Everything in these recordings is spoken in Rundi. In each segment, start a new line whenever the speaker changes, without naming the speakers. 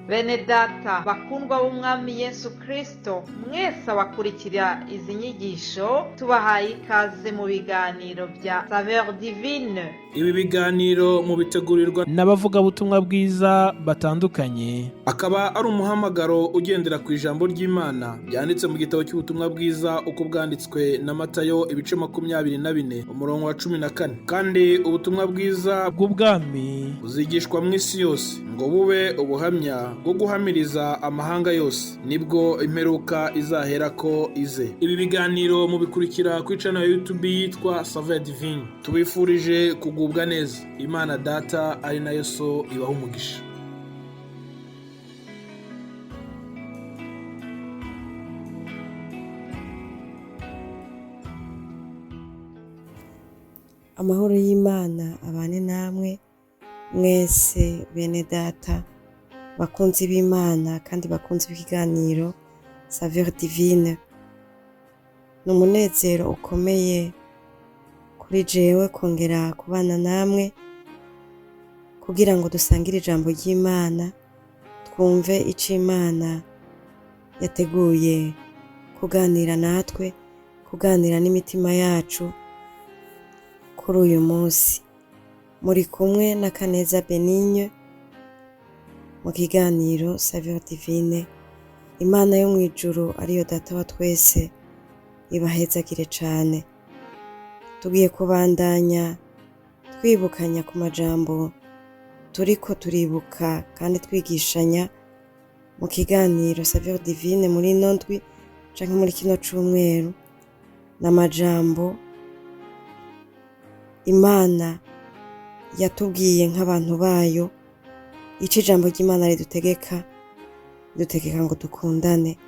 Bene data bakundwa b'umwami Yesu Kristo, mwese abakurikira izi nyigisho tubahaye ikaze mu biganiro bya Saveur Divine.
Ibi biganiro mu bitegurirwa
n'abavugabutumwa bwiza batandukanye,
akaba ari umuhamagaro ugendera ku ijambo ry'Imana byanditse mu gitabo cy'ubutumwa bwiza uko bwanditswe na Matayo ibice 24 umurongo wa 14. Kandi ubutumwa bwiza
bw'ubwami
buzigishwa mu isi yose ngo bube ubuhamya bwo guhamiriza amahanga yose, nibwo imperuka izahera ko ize. Ibi biganiro mubikurikira ku channel ya YouTube yitwa Saveur Divine. Tubifurije kugubwa neza. Imana Data ari nayo So ibaha umugisha.
Amahoro y'Imana abane namwe mwese bene data bakunzi b'Imana kandi bakunzi b'ikiganiro Saveur Divine. N'umunezero ukomeye kuri jewe kongera kubana namwe kugira ngo dusangire ijambo ry'Imana, twumve ico Imana yateguye kuganira natwe, kuganira n'imitima yacu kuri uyu munsi. Muri kumwe na Kaneza Benigne mu kiganiro Saveur Divine. Imana yo mw'ijuru ariyo Data wa twese ibahezagire cane. Tugiye kubandanya twibukanya ku majambo turiko turibuka kandi twigishanya mu kiganiro Saveur Divine muri ino ndwi canke muri kino cumweru, n'amajambo Imana yatubwiye nk'abantu bayo, ico ijambo ry'Imana ridutegeka ngo dukundane.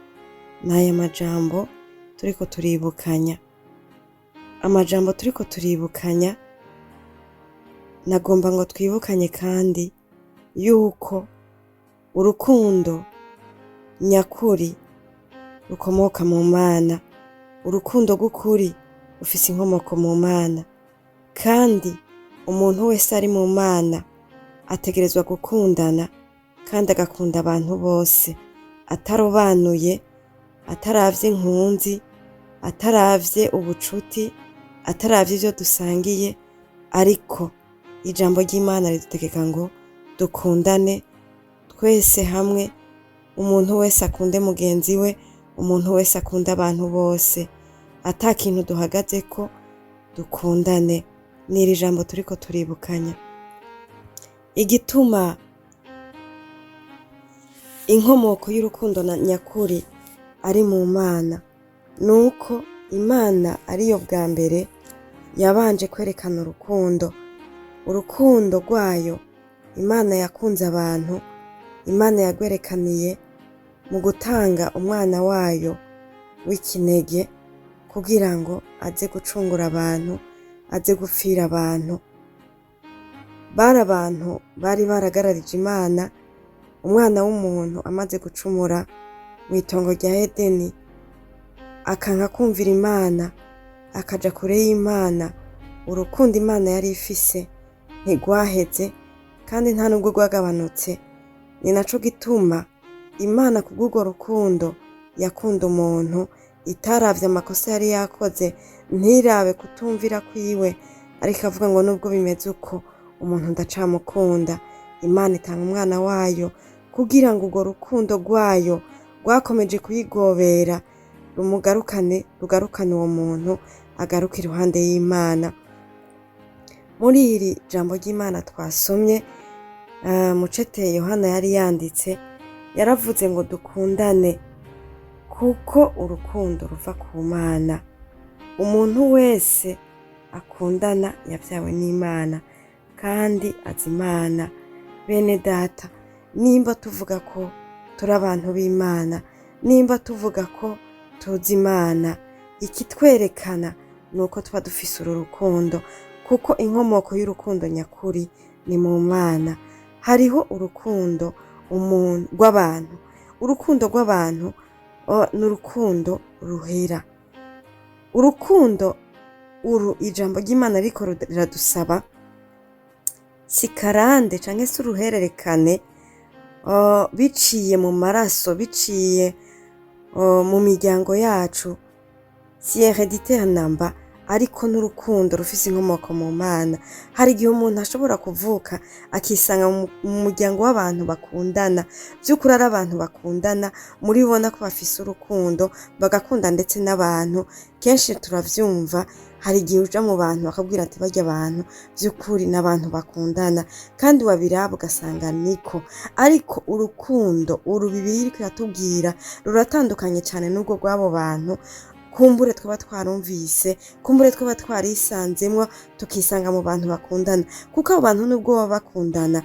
N'aya majambo turiko turibukanya. Amajambo turiko turibukanya nagomba ngo twibukanye kandi yuko urukundo nyakuri rukomoka mu Mana. Urukundo rw'ukuri rufise inkomoko mu Mana, kandi umuntu wese ari mu Mana ategerezwa gukundana kandi agakunda abantu bose, atarobanuye, ataravye inkunzi, ataravye ubucuti, ataravye ivyo dusangiye, ariko ijambo ry'Imana ridutegeka ngo dukundane twese hamwe. Umuntu wese akunde mugenzi we, umuntu wese akunde abantu bose, ata kintu duhagazeko, dukundane. N'iri jambo turiko turibukanya. Igituma inkomoko y'urukundo nyakuri ari mu Mana, nuko Imana ariyo bwa mbere yabanje kwerekana urukundo. Urukundo rwayo Imana yakunze abantu, Imana yagwerekaniye mu gutanga umwana wayo w'ikinege kugira ngo aze gucungura abantu, aze gupfira abantu. Bari abantu bari baragararije Imana. Umwana w'umuntu amaze gucumura mu itongo rya Edeni, akanka kumvira Imana, akaja kure y'Imana, urukundo Imana yari ifise ntigwaheze kandi nta nubwo rwagabanutse. Ni naco gituma Imana kubw'urwo rukundo yakunda umuntu, itaravye amakosa yari yakoze, ntirabe kutumvira kwiwe, ariko avuga ngo nubwo bimeze uko umuntu ndacamukunda. Imana itanga umwana wayo kugira ngo urwo rukundo rwayo rwakomeje kuyigobera rugarukane uwo muntu agaruka iruhande y'Imana. Muri iri jambo ry'Imana twasomye mucete Yohana yari yanditse, yaravuze ngo dukundane kuko urukundo ruva ku Mana. Umuntu wese akundana yavyawe n'Imana kandi azi Imana. Bene data, nimba tuvuga ko turi abantu b'Imana, nimba tuvuga ko tuzi Imana, ikitwerekana nuko tuba dufise uru rukundo, kuko inkomoko y'urukundo nyakuri ni mu Mana. Hariho urukundo rw'abantu. Urukundo rw'abantu n'urukundo ruhera. Urukundo ijambo ry'Imana riko riradusaba si karande canke se uruhererekane biciye mu maraso, biciye mu miryango yacu, si hereditaire namba, ariko n'urukundo rufise inkomoko mu Mana. Hari igihe umuntu ashobora kuvuka akisanga mu muryango w'abantu bakundana, vy'ukuri ari abantu bakundana, muribona ko bafise urukundo, bagakunda ndetse n'abantu. Kenshi turavyumva, hari igihe uja mu bantu bakabwira ati barya abantu vy'ukuri n'abantu bakundana, kandi wabiraba ugasanga niko. Ariko urukundo Bibiliya iriko iratubwira ruratandukanye cane n'ubwo rw'abo bantu kumbure twaba twarumvise, kumbure twaba twarisanzemwo tukisanga mu bantu bakundana. Kuko abo bantu nubwo baba bakundana,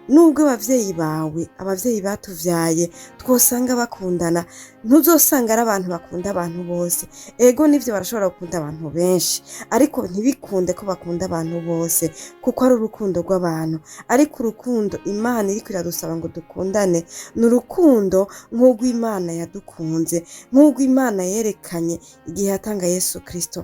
nubwo abavyeyi batuvyaye twosanga bakundana, ntuzosanga ari abantu bakunda abantu bose. Ego nivyo barashobora gukunda abantu benshi, ariko ntibikunde ko bakunda abantu bose, kuko ari urukundo rw'abantu. Ariko urukundo Imana iriko iradusaba ngo dukundane, ni urukundo nk'urwo Imana yadukunze, nk'urwo Imana yerekanye igihe yatanga Yesu Kristo.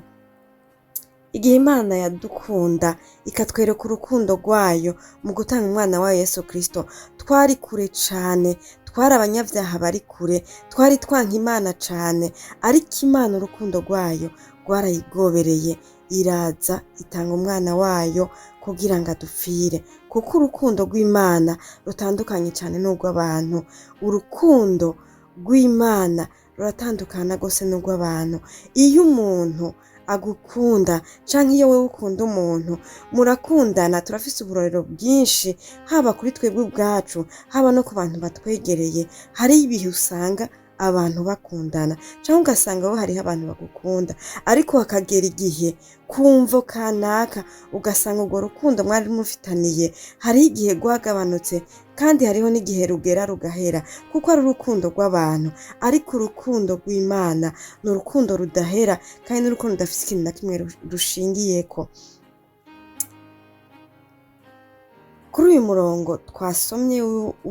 Igihe Imana yadukunda ikatwereka urukundo rwayo mu gutanga umwana wayo Yesu Kristo, twari kure cane, twari abanyavyaha bari kure, twari twanka Imana cane, ariko Imana urukundo rwayo rwarayigobereye, iraza itanga umwana wayo kugira ngo adupfire. Kuko urukundo rw'Imana rutandukanye cane n'urw'abantu. Urukundo rw'Imana ruratandukana gose n'urw'abantu. Iyo umuntu agukunda canke iyo wewe ukunda umuntu, murakundana, turafise uburorero bwinshi, haba kuri twebwe ubwacu, haba no ku bantu batwegereye. Hariho ibihe usanga abantu bakundana, canke ugasanga wowe hariho abantu bagukunda, ariko hakagera igihe kumvo kanaka ugasanga urwo rukundo mwari mufitaniye hariho igihe rwagabanutse, kandi hariho n'igihe rugera rugahera, kuko ari urukundo rw'abantu. Ariko urukundo rw'Imana ni urukundo rudahera, kandi n'urukundo rudafise ikintu na kimwe rushingiyeko. Kuri uyu murongo twasomye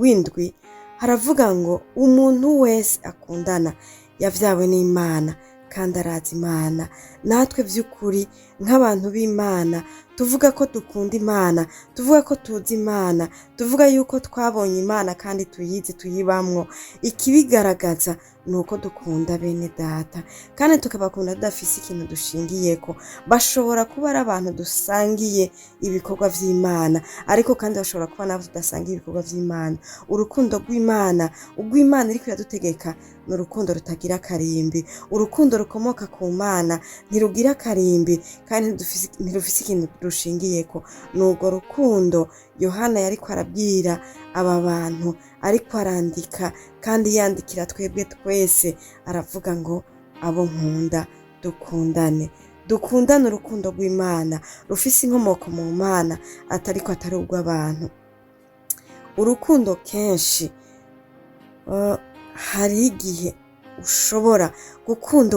w'indwi haravuga ngo umuntu wese akundana yavyawe n'Imana kandi arazi Imana. Natwe vy'ukuri nk'abantu b'Imana tuvuga ko dukunda Imana, tuvuga ko tuzi Imana, tuvuga yuko twabonye Imana kandi tuyizi, tuyibamwo. Ikibigaragaza nuko dukunda bene data, kandi tukabakunda tudafise ikintu dushingiyeko. Bashobora kuba ari abantu dusangiye ibikorwa vy'Imana, ariko kandi bashobora kuba nabo tudasangiye ibikorwa vy'Imana. Urukundo rw'Imana, urw'Imana iriko iradutegeka, ni urukundo rutagira akarimbi. Urukundo rukomoka ku Mana ntirugira akarimbi, kandi ntirufise ikintu rushingiyeko. Ni urwo rukundo Yohana yariko arabwira aba bantu, ariko arandika kandi yandikira twebwe twese, aravuga ngo abo nkunda dukundane. Dukundane urukundo rw'Imana rufise inkomoko mu Mana, atari urw'abantu. Urukundo kenshi hari igihe ushobora gukunda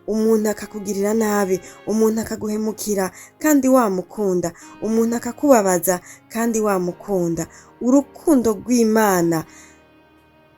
umuntu akakugirira nabi, umuntu akaguhemukira kandi wamukunda, umuntu akakubabaza kandi wamukunda. Urukundo rw'Imana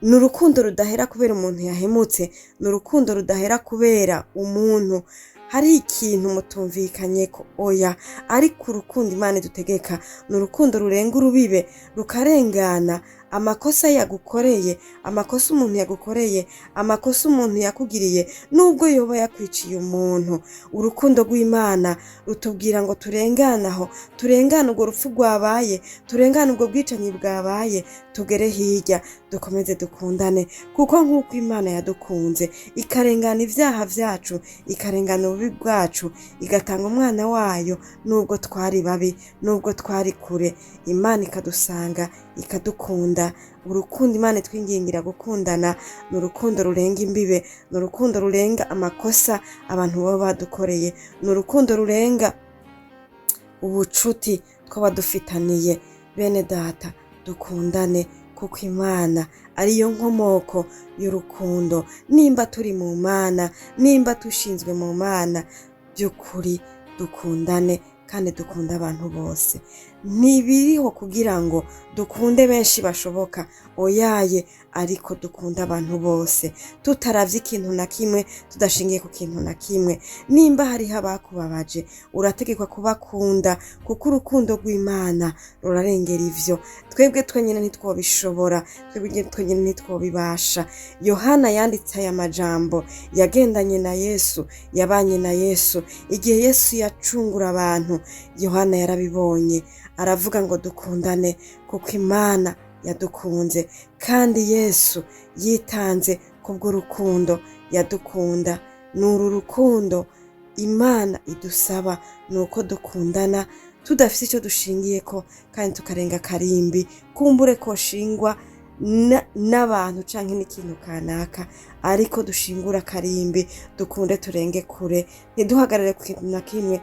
ni urukundo rudahera kubera umuntu yahemutse, ni urukundo rudahera kubera umuntu hari ikintu mutumvikanyeko, oya. Ariko urukundo Imana idutegeka ni urukundo rurenga urubibe, rukarengana amakosa yagukoreye, amakosa umuntu yagukoreye, amakosa umuntu yakugiriye, nubwo yoba yakwiciye umuntu. Urukundo rw'Imana rutubwira ngo turenganaho, turengane urwo rupfu rwabaye, turengane ubwo bwicanyi bwabaye, tugere hirya, dukomeze dukundane. Kuko nk'uko Imana yadukunze ikarengana ivyaha vyacu, ikarengana ububi bwacu, igatanga umwana wayo nubwo twari babi, nubwo twari kure, Imana ikadusanga ikadukunda. Urukundo Imana twingingira gukundana ni urukundo rurenga imbibe, ni urukundo rurenga amakosa abantu baba badukoreye, ni urukundo rurenga ubucuti twaba dufitaniye. Bene data, dukundane, kuko Imana ariyo nkomoko y'urukundo. Nimba turi mu Mana, nimba dushinzwe mu Mana, by'ukuri dukundane kandi dukunde abantu bose. Ntibiriho kugira ngo dukunde benshi bashoboka, oyaye, ariko dukunde abantu bose tutaravye ikintu na kimwe, tudashingiye ku kintu na kimwe. Nimba hariho abakubabaje, urategekwa kubakunda, kuko urukundo rw'Imana rurarengera ivyo. Twebwe twenyene ntitwobishobora, twebwe twenyene ntitwobibasha. Yohana yanditse aya majambo, yagendanye na Yesu, yabanye na Yesu. Igihe Yesu yacungura abantu, Yohana yarabibonye, aravuga ngo dukundane kuko Imana yadukunze, kandi Yesu yitanze kubwo rukundo yadukunda. Nuru rukundo Imana idusaba, nuko dukundana tudafise ico dushingiyeko, kandi tukarenga karimbi kumbure ko shingwa n'abantu canke n'ikintu kanaka, ariko dushingura karimbi, dukunde turenge kure, ntiduhagarare ku kintu na kimwe.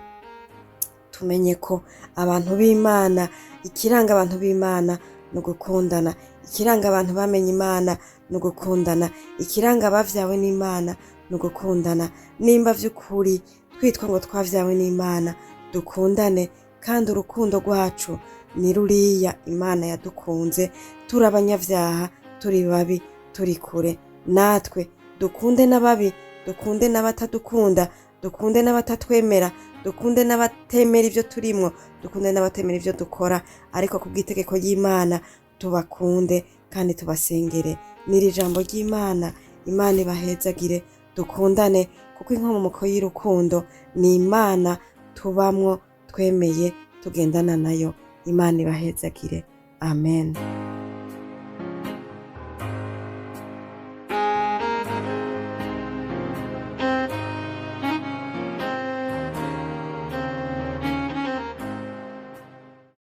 Tumenye ko abantu b'Imana, ikiranga abantu b'Imana ni ugukundana, ikiranga abantu bamenye Imana ni ugukundana, ikiranga abavyawe n'Imana ni ugukundana. Nimba vy'ukuri twitwa ngo twavyawe n'Imana, dukundane, kandi urukundo rwacu ni ruriya Imana yadukunze, turi abanyavyaha, turi babi, turi kure. Natwe dukunde n'ababi, dukunde n'abatadukunda, dukunde n'abatatwemera, dukunde n'abatemera ivyo turimwo, dukunde n'abatemera ivyo dukora, ariko kubw'itegeko ry'Imana tubakunde kandi tubasengere. N'iri jambo ry'Imana, Imana ibahezagire, dukundane, kuko inkomoko y'urukundo ni Imana tubamwo, twemeye, tugendana nayo. Imana ibahezagire. Amen.